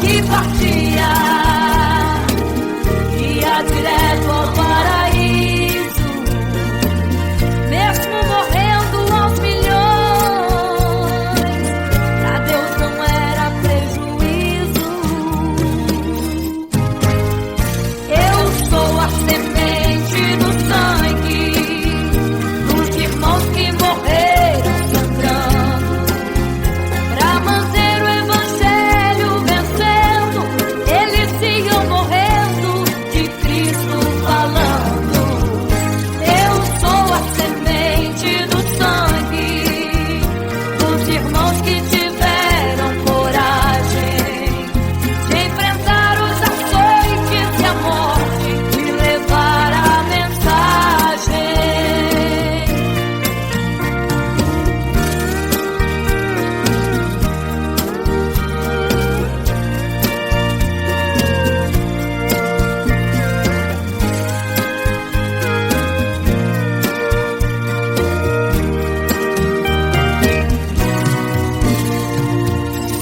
que partia, ia direto ao paraíso, mesmo morrendo aos milhões, pra Deus não era prejuízo. Eu sou a semente do sangue dos irmãos que morreram sangrando, pra manter o evangelho vencendo. Eles iam morrendo, de Cristo falando. Eu sou a semente do sangue dos irmãos que tiveram coragem de enfrentar os açoites e a morte e levar a mensagem.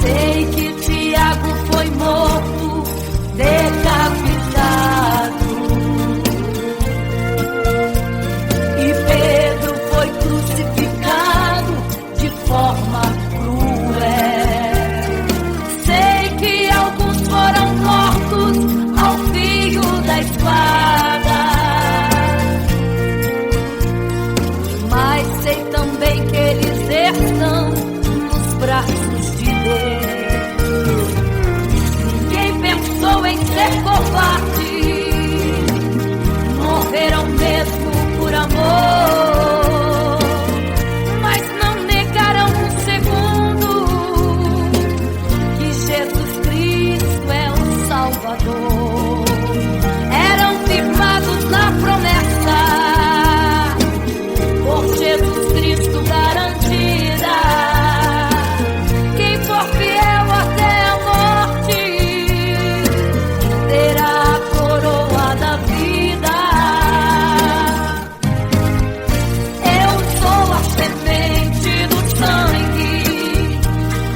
Sei que Tiago foi morto, decapitado, e Pedro foi crucificado de forma cruel. Sei que alguns foram mortos ao fio da espada, mas sei também que eles estão nos braços de Deus. Quem pensou em ser covarde, morreram mesmo por amor, mas não negaram um segundo que Jesus Cristo é o Salvador. Eram firmados na promessa, por Jesus Cristo garantida. Quem for fiel até a morte terá a coroa da vida. Eu sou a semente do sangue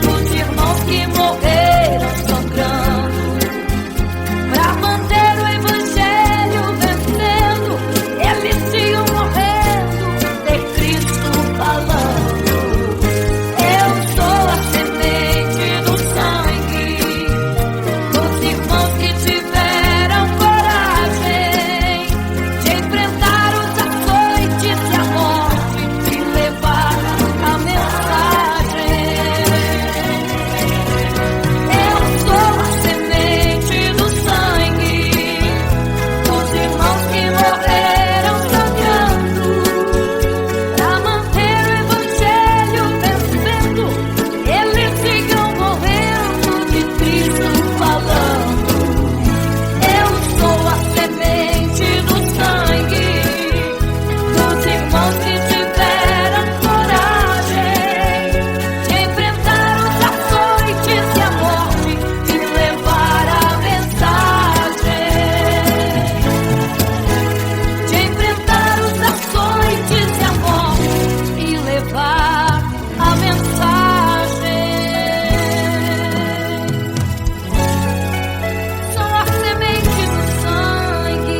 dos irmãos que morreram sangrando, pra manter o evangelho vencendo. Eles iam morrendo, de Cristo falando. Eu sou a semente do sangue dos irmãos que tiveram coragem de enfrentar os açoites e a morte e levar a mensagem. Eu sou a semente do sangue dos irmãos que morreram sangrando, pra manter o evangelho vencendo. Eles sigam morrendo, de Cristo falando. Eu sou a semente do sangue dos irmãos que tiveram coragem de enfrentar os açoites e a morte e levar a mensagem. De enfrentar os açoites e a morte e levar a mensagem. Sou a semente do sangue.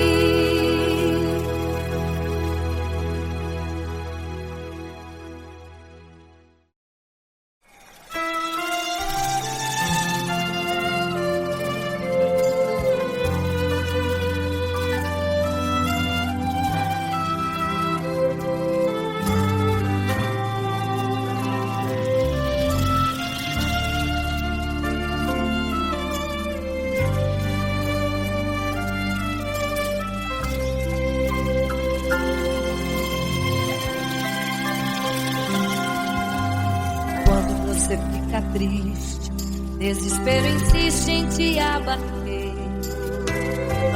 Quando você fica triste, desespero insiste em te abater,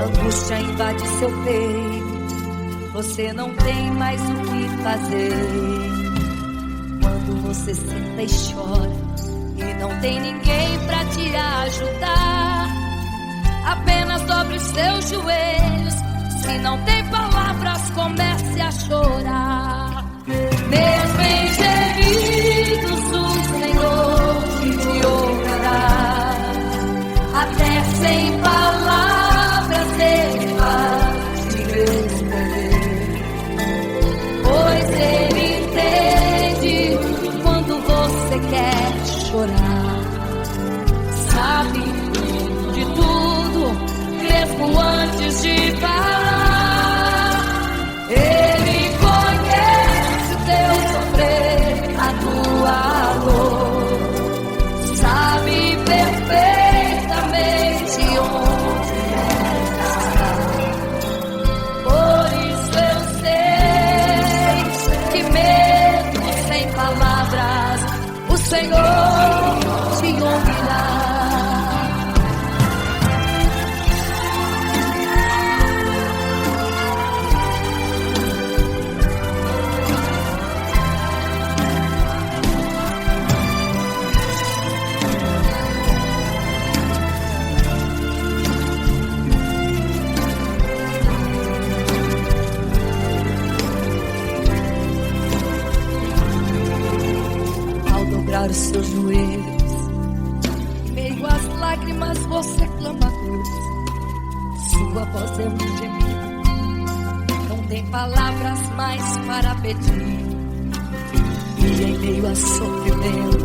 angústia invade seu peito, você não tem mais o que fazer. Quando você senta e chora e não tem ninguém pra te ajudar, apenas dobre os seus joelhos. Se não tem palavras, comece a chorar. Mesmo em gemidos, o Senhor te ouvirá. lágrimas você clama a Deus. Sua voz é um gemido, não tem palavras mais para pedir. E em meio a sofrimento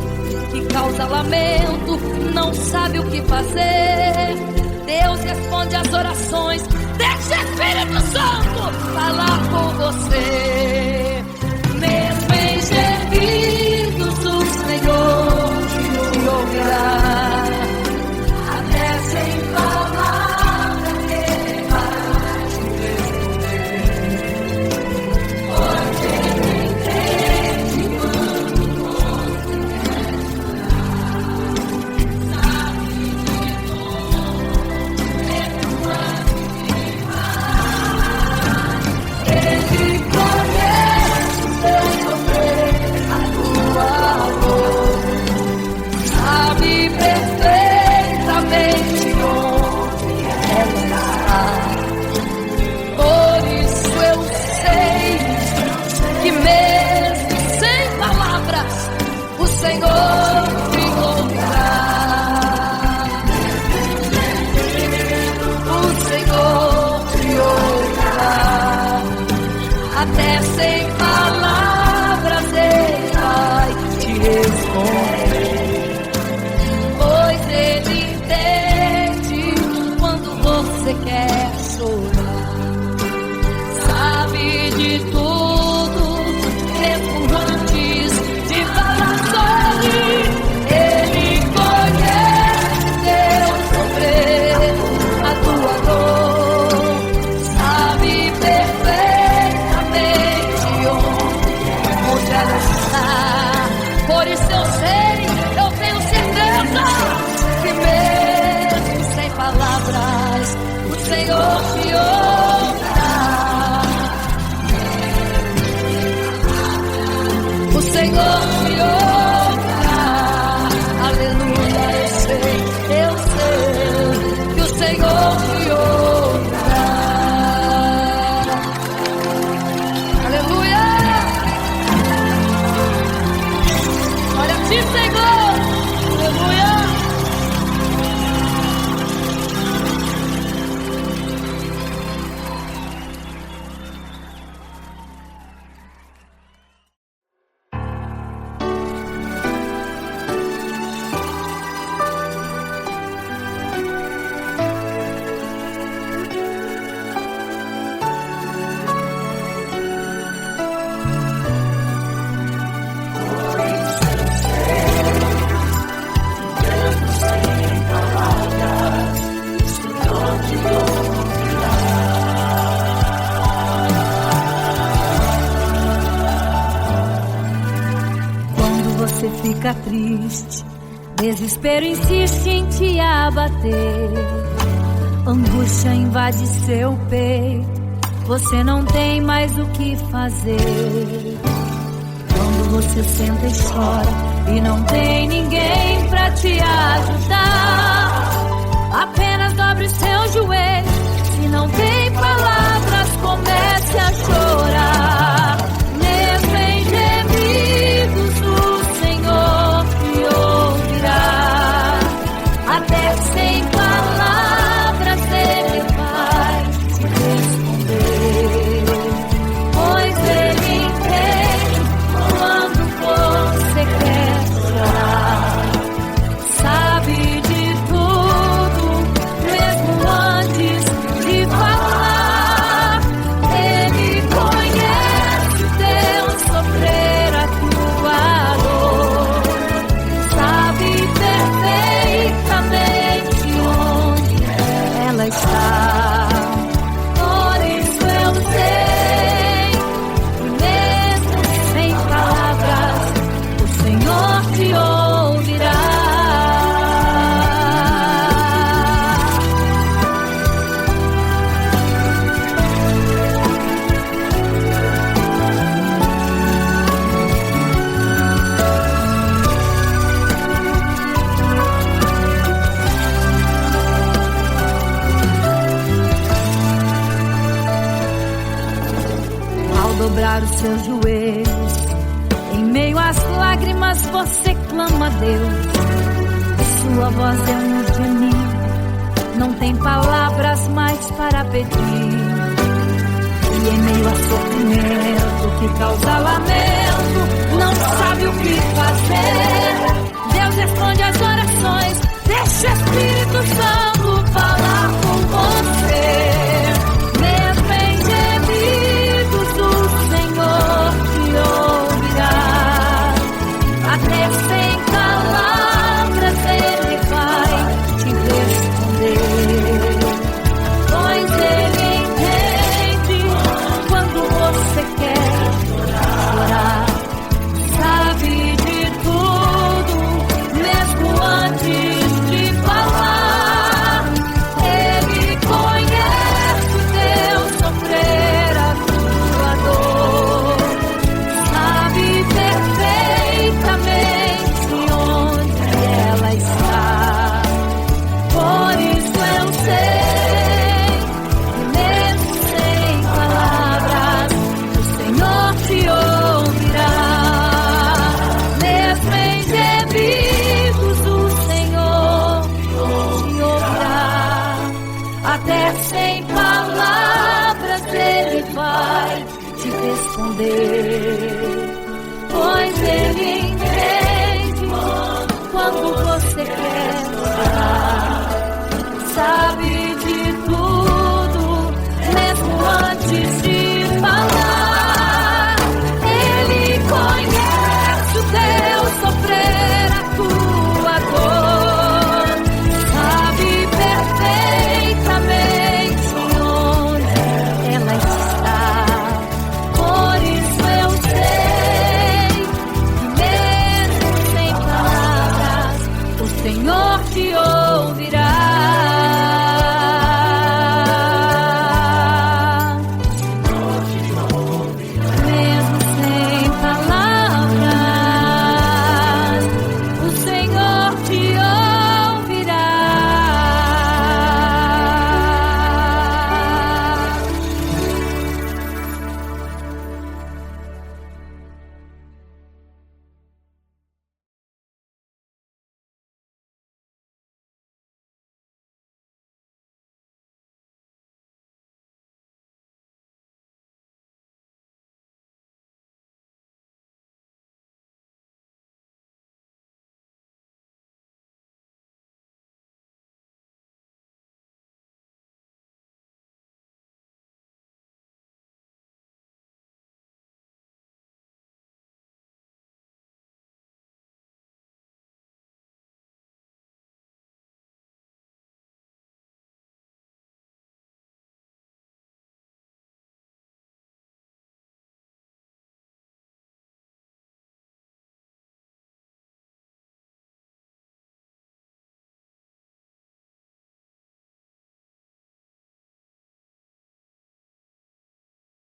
que causa lamento, não sabe o que fazer. Deus responde às orações. Deixa o Espírito Santo falar com você. Mesmo em gemidos o Senhor te ouvirá. Até sem palavras Ele vai te responder. Pois Ele entende quando você quer chorar. Sabe de tudo, mesmo antes de falar. Ele conhece o teu sofrer, a tua dor. Sabe perfeitamente onde ela está. Por isso eu sei que mesmo sem palavras o Senhor te ouvirá. O Senhor te ouvirá. Até sem palavras Ele vai te responder. Pois Ele entende quando você quer chorar. Sabe de tudo, mesmo antes de falar sobre. Ele conhece teu sofrer, a tua dor. Sabe perfeitamente onde ela está. Por isso eu sei, eu tenho certeza que mesmo sem palavras o Senhor te ouvirá. O Senhor te ouvirá. Aleluia, eu sei que o Senhor te ouvirá. Aleluia. Olha a ti, Senhor. Aleluia. Você fica triste, desespero insiste em te abater, angústia invade seu peito, você não tem mais o que fazer. Quando você senta e chora e não tem ninguém pra te ajudar, apenas dobre seu joelho, se não tem palavras comece a chorar. Mesmo em gemidos o Senhor te ouvirá. Até sem palavras Ele vai te responder. Pois Ele entende quando você quer chorar. Sabe de tudo, mesmo antes de falar. Ele conhece o teu sofrer, a tua dor. Sabe perfeitamente onde ela está. Por isso eu sei que mesmo sem palavras o Senhor te ouvirá. Ao dobrar os seus joelhos, em meio às lágrimas você clama a Deus. sua voz é um gemido, não tem palavras mais para pedir. E em meio a sofrimento que causa lamento, não sabe o que fazer. Deus responde às orações, deixa o Espírito Santo falar com você. Mesmo em gemidos o Senhor te ouvirá, até sem palavras Ele vai te responder. Pois Ele entende quando você quer chorar, sabe de tudo, mesmo antes de falar. Ele conhece o teu sofrer, a tua dor, sabe perfeitamente onde ela está. Por isso eu sei, mesmo sem palavras, o Senhor te ouvirá. Mesmo em gemidos, o Senhor te ouvirá. Até sem palavras Ele vai te responder.